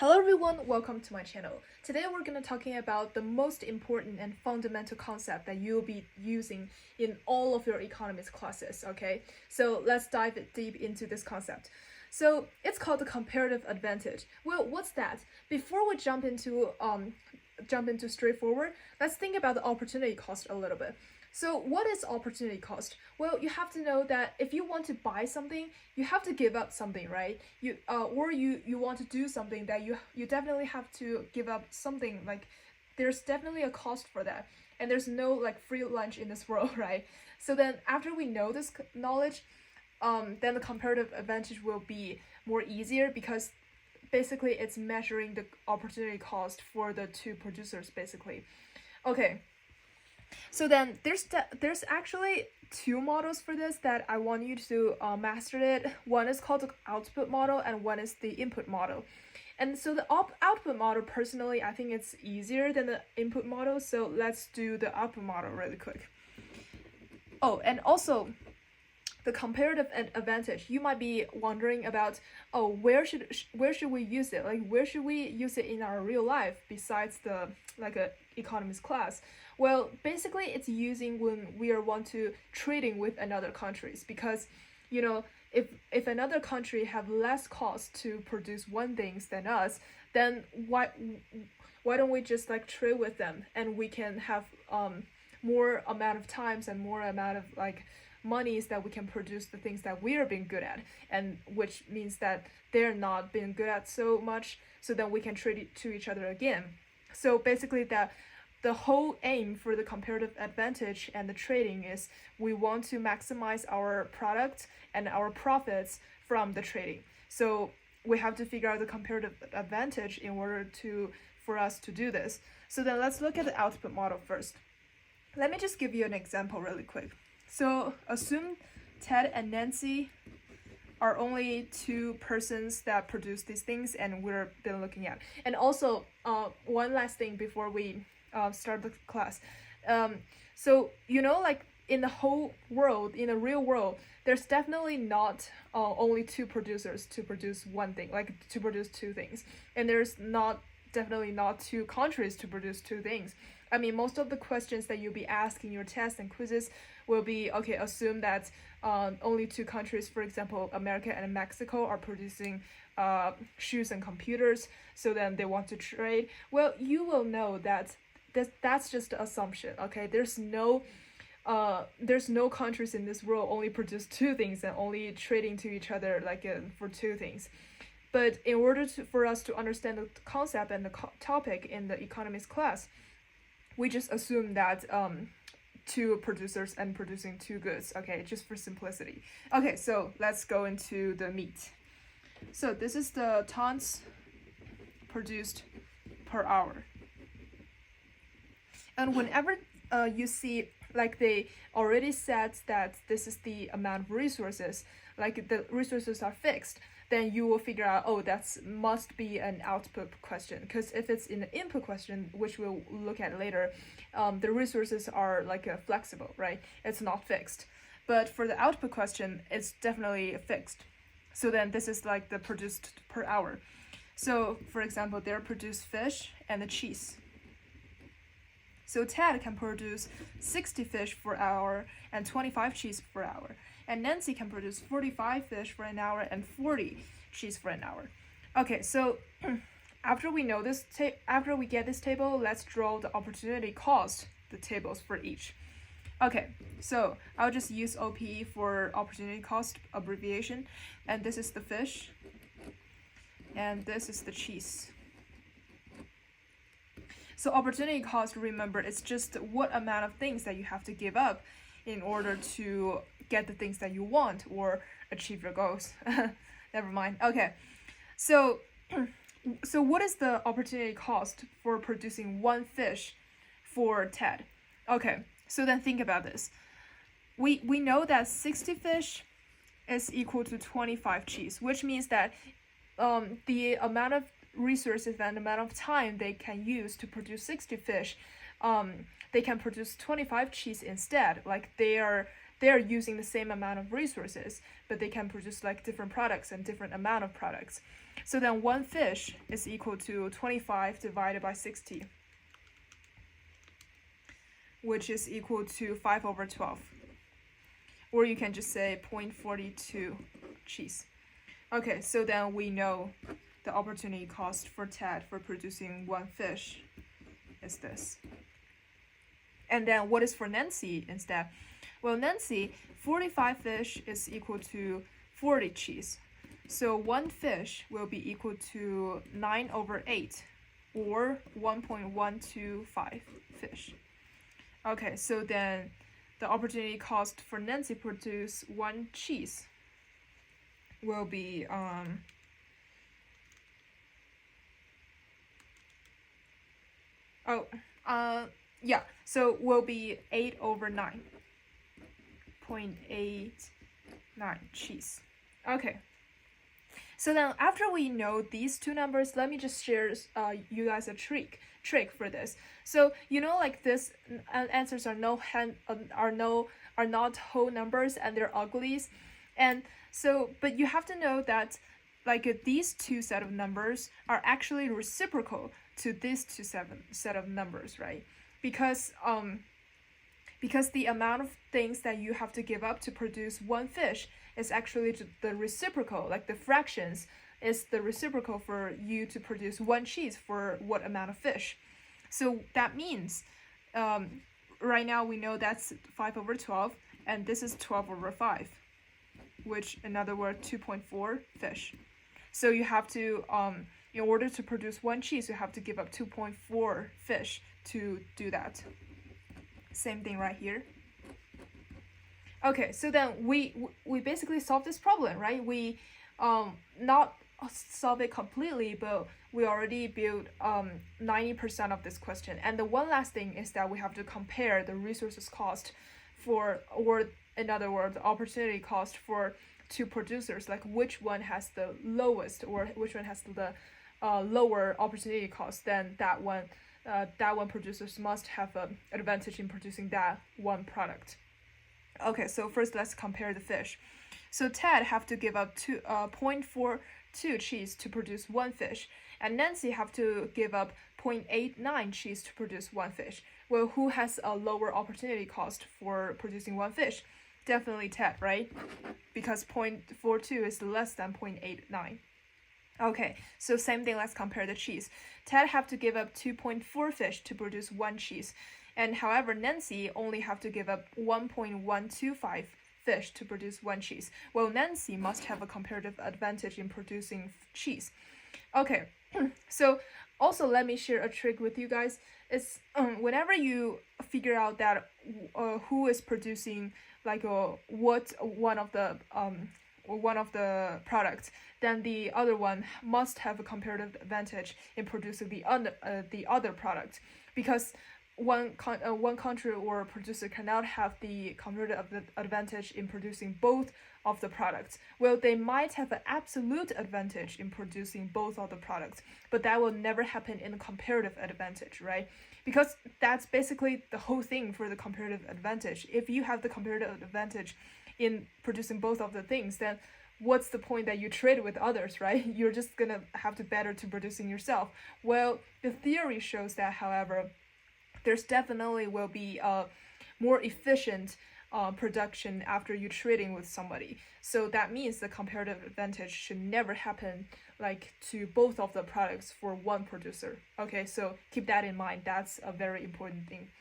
Hello everyone, welcome to my channel. Today we're going to talking about the most important and fundamental concept that you'll be using in all of your economics classes, okay? So let's dive deep into this concept. So it's called the comparative advantage. Well, what's that? Before we jump into straightforward, let's think about the opportunity cost a little bit. So what is opportunity cost? Well, you have to know that if you want to buy something, you have to give up something, right? You want to do something that you definitely have to give up something. Like there's definitely a cost for that, and there's no like free lunch in this world, right? So then after we know this knowledge, then the comparative advantage will be more easier because basically it's measuring the opportunity cost for the two producers basically. Okay. So then there's actually two models for this that I want you to master it. One is called the output model and one is the input model. And so the output model, personally, I think it's easier than the input model. So let's do the output model really quick. Oh, and also the comparative advantage, you might be wondering about, oh, where should we use it? Like where should we use it in our real life besides the like a economics class? Well, basically it's using when we want to trading with another countries, because if another country have less cost to produce one things than us, then why don't we just like trade with them, and we can have more amount of times and more amount of like monies that we can produce the things that we are being good at, and which means that they're not being good at so much, so then we can trade it to each other again. So basically that the whole aim for the comparative advantage and the trading is we want to maximize our product and our profits from the trading. So we have to figure out the comparative advantage in order for us to do this. So then let's look at the output model first. Let me just give you an example really quick. So assume Ted and Nancy are only two persons that produce these things, and we've been looking at. And also, one last thing before we start the class. So like in the whole world, in the real world, there's definitely not only two producers to produce one thing, like to produce two things, and there's definitely not two countries to produce two things. I mean, most of the questions that you'll be asked in your tests and quizzes will be, okay, assume that only two countries, for example, America and Mexico, are producing shoes and computers, so then they want to trade. Well, you will know that that's just an assumption, okay? There's no countries in this world only produce two things and only trading to each other like for two things. But in order for us to understand the concept and the topic in the economics class, we just assume that two producers and producing two goods, okay, just for simplicity. Okay, so let's go into the meat. So this is the tons produced per hour. And whenever you see, like they already said that this is the amount of resources, like the resources are fixed, then you will figure out, oh, that must be an output question. Because if it's in the input question, which we'll look at later, the resources are like flexible, right? It's not fixed. But for the output question, it's definitely fixed. So then this is like the produced per hour. So for example, they're produced fish and the cheese. So Ted can produce 60 fish per hour and 25 cheese per hour. And Nancy can produce 45 fish for an hour and 40 cheese for an hour. Okay, so after we know this, after we get this table, let's draw the opportunity cost, the tables for each. Okay, so I'll just use OPE for opportunity cost abbreviation, and this is the fish, and this is the cheese. So opportunity cost, remember, it's just what amount of things that you have to give up in order to get the things that you want or achieve your goals. Never mind. Okay, so what is the opportunity cost for producing one fish for Ted? Okay, so then think about this. We know that 60 fish is equal to 25 cheese, which means that the amount of resources and amount of time they can use to produce 60 fish, they can produce 25 cheese instead. Like they are using the same amount of resources, but they can produce like different products and different amount of products. So then one fish is equal to 25 divided by 60, which is equal to 5/12. Or you can just say 0.42 cheese. Okay, so then we know the opportunity cost for Ted for producing one fish is this. And then what is for Nancy instead? Well, Nancy, 45 fish is equal to 40 cheese. So one fish will be equal to 9/8, or 1.125 fish. Okay, so then the opportunity cost for Nancy to produce one cheese will be so will be 8/9, 0.89 cheese. Okay. So then after we know these two numbers, let me just share you guys a trick for this. So you know, like this answers are not whole numbers and they're uglies, and so but you have to know that like these two set of numbers are actually reciprocal to these two set of numbers, right? Because the amount of things that you have to give up to produce one fish is actually the reciprocal, like the fractions is the reciprocal for you to produce one cheese for what amount of fish. So that means right now we know that's 5/12, and this is 12/5, which in other words 2.4 fish. So you have to in order to produce one cheese, you have to give up 2.4 fish to do that. Same thing right here. Okay, so then we basically solved this problem, right? We not solve it completely, but we already built 90% of this question. And the one last thing is that we have to compare the resources cost for, or in other words, the opportunity cost for two producers, like which one has the lowest or which one has the lower opportunity cost than that one. That one producers must have an advantage in producing that one product. Okay, so first let's compare the fish. So Ted have to give up 0.42 cheese to produce one fish, and Nancy have to give up 0.89 cheese to produce one fish. Well, who has a lower opportunity cost for producing one fish? Definitely Ted, right? Because 0.42 is less than 0.89. Okay, so same thing, let's compare the cheese. Ted have to give up 2.4 fish to produce one cheese, and however Nancy only have to give up 1.125 fish to produce one cheese. Well, Nancy must have a comparative advantage in producing cheese. Okay, so also let me share a trick with you guys. It's whenever you figure out that who is producing like what one of the products, then the other one must have a comparative advantage in producing the other product, because one country or producer cannot have the comparative advantage in producing both of the products. Well, they might have an absolute advantage in producing both of the products, but that will never happen in a comparative advantage, right? Because that's basically the whole thing for the comparative advantage. If you have the comparative advantage in producing both of the things, then what's the point that you trade with others, right? You're just gonna have to better to producing yourself. Well, the theory shows that, however, there's definitely will be a more efficient production after you trading with somebody. So that means the comparative advantage should never happen like to both of the products for one producer. Okay, so keep that in mind. That's a very important thing.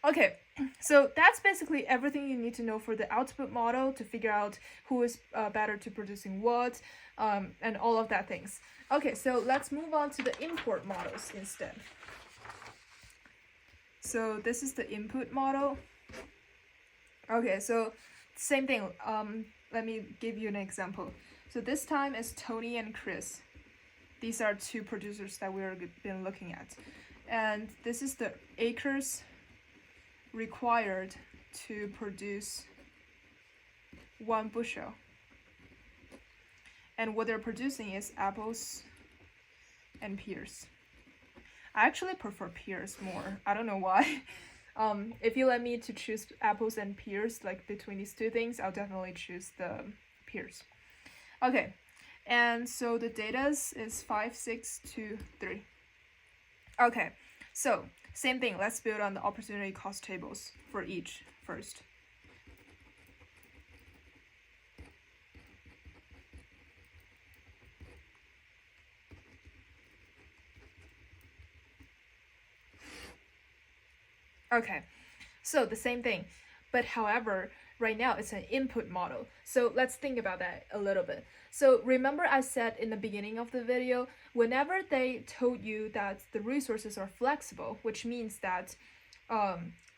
Okay, so that's basically everything you need to know for the output model to figure out who is better to producing what, and all of that things. Okay, so let's move on to the import models instead. So this is the input model. Okay, so same thing. Let me give you an example. So this time is Tony and Chris. These are two producers that we've been looking at. And this is the acres required to produce 1 bushel. And what they're producing is apples and pears. I actually prefer pears more. I don't know why. If you let me to choose apples and pears, like between these two things, I'll definitely choose the pears. Okay, And so the data is 5, 6, 2, 3. Okay, so same thing. Let's build on the opportunity cost tables for each first. Okay, so the same thing, but however, right now it's an input model. So let's think about that a little bit. So remember I said in the beginning of the video, whenever they told you that the resources are flexible, which means that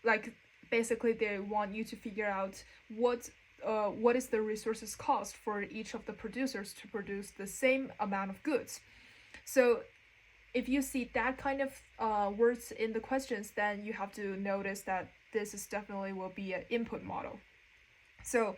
like basically they want you to figure out what is the resources cost for each of the producers to produce the same amount of goods. So if you see that kind of words in the questions, then you have to notice that this is definitely will be an input model. So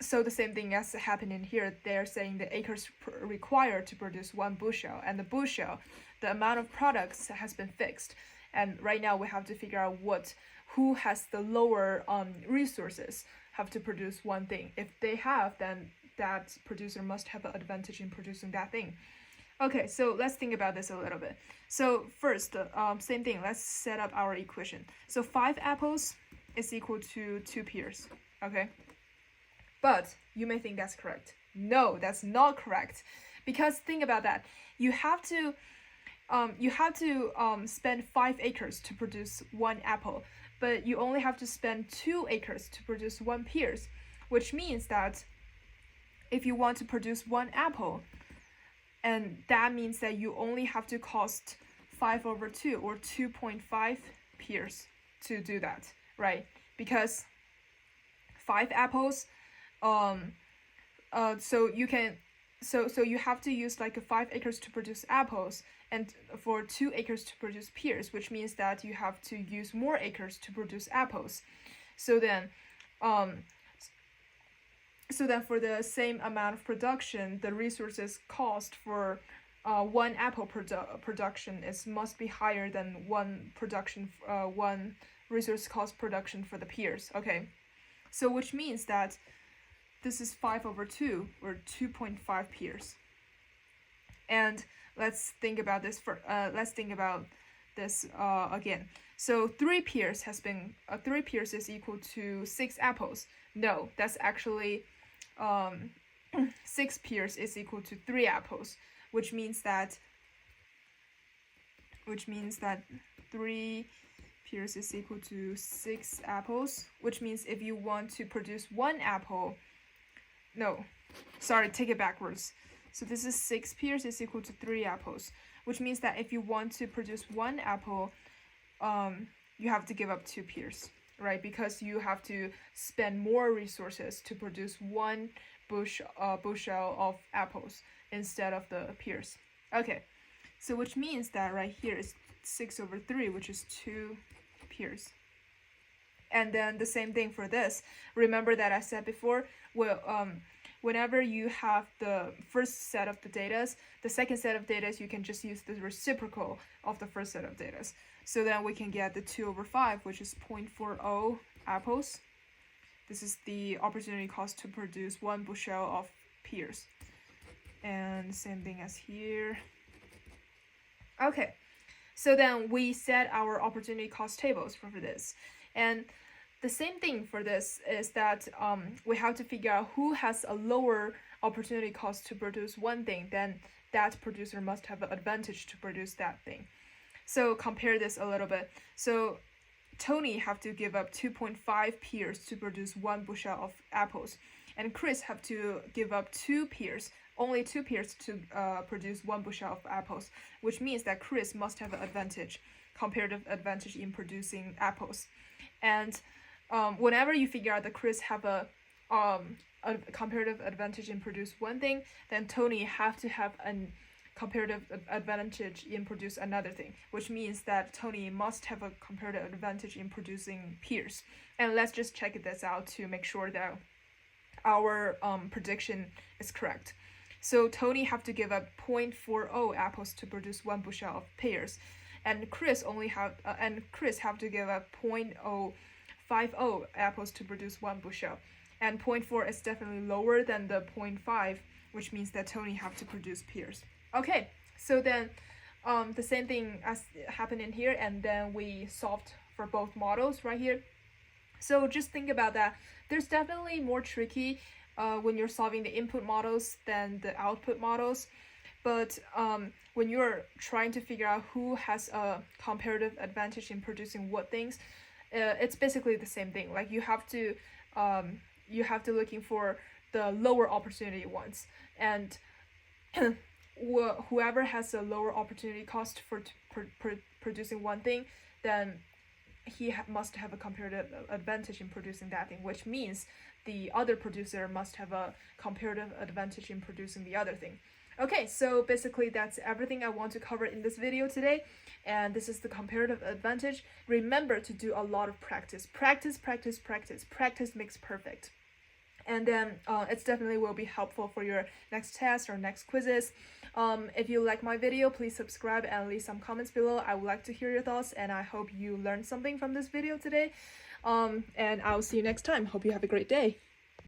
so the same thing as happening here, they're saying the acres required to produce 1 bushel, and the bushel, the amount of products has been fixed. And right now we have to figure out who has the lower resources have to produce one thing. If they have, then that producer must have an advantage in producing that thing. Okay, so let's think about this a little bit. So first, same thing, let's set up our equation. So 5 apples is equal to 2 pears, okay? But you may think that's correct. No, that's not correct. Because think about that. You have to spend 5 acres to produce 1 apple, but you only have to spend 2 acres to produce 1 pears, which means that if you want to produce 1 apple, and that means that you only have to cost 5 over 2 or 2.5 pears to do that, right? Because 5 apples, so you have to use like 5 acres to produce apples, and for 2 acres to produce pears, which means that you have to use more acres to produce apples. So then for the same amount of production, the resources cost for 1 apple production must be higher than one resource cost production for the pears. Okay, so which means that this is 5 over 2 or 2.5 pears. And let's think about this again. So 3 pears is equal to 6 apples. No, that's actually 6 pears is equal to 3 apples, which means that 3 pears is equal to 6 apples, which means if you want to produce 1 apple, no, sorry, take it backwards. So this is 6 pears is equal to 3 apples, which means that if you want to produce 1 apple, you have to give up 2 pears, right? Because you have to spend more resources to produce 1 bushel of apples instead of the pears. Okay, so which means that right here is 6 over 3, which is 2 pears. And then the same thing for this. Remember that I said before, well, whenever you have the first set of the data, the second set of data, you can just use the reciprocal of the first set of data. So then we can get the 2 over 5, which is 0.40 apples. This is the opportunity cost to produce 1 bushel of pears. And same thing as here. Okay, so then we set our opportunity cost tables for this. And the same thing for this is that we have to figure out who has a lower opportunity cost to produce one thing, then that producer must have an advantage to produce that thing. So compare this a little bit. So Tony have to give up 2.5 pears to produce 1 bushel of apples, and Chris have to give up 2 pears, only 2 pears to produce 1 bushel of apples, which means that Chris must have an advantage, comparative advantage in producing apples. And whenever you figure out that Chris have a comparative advantage in produce one thing, then Tony have to have a comparative advantage in produce another thing, which means that Tony must have a comparative advantage in producing pears. And let's just check this out to make sure that our prediction is correct. So Tony have to give up 0.40 apples to produce 1 bushel of pears, and Chris have to give up 0.050 apples to produce 1 bushel. And 0.4 is definitely lower than the 0.5, which means that Tony have to produce pairs. Okay, so then the same thing as happened in here, and then we solved for both models right here. So just think about that. There's definitely more tricky when you're solving the input models than the output models. But when you're trying to figure out who has a comparative advantage in producing what things, it's basically the same thing. Like you have to looking for the lower opportunity ones, and whoever has a lower opportunity cost for producing one thing, then he must have a comparative advantage in producing that thing, which means the other producer must have a comparative advantage in producing the other thing. Okay, so basically that's everything I want to cover in this video today, and this is the comparative advantage. Remember to do a lot of practice. Practice makes perfect. And then it definitely will be helpful for your next test or next quizzes. If you like my video, please subscribe and leave some comments below. I would like to hear your thoughts, and I hope you learned something from this video today. And I'll see you next time. Hope you have a great day.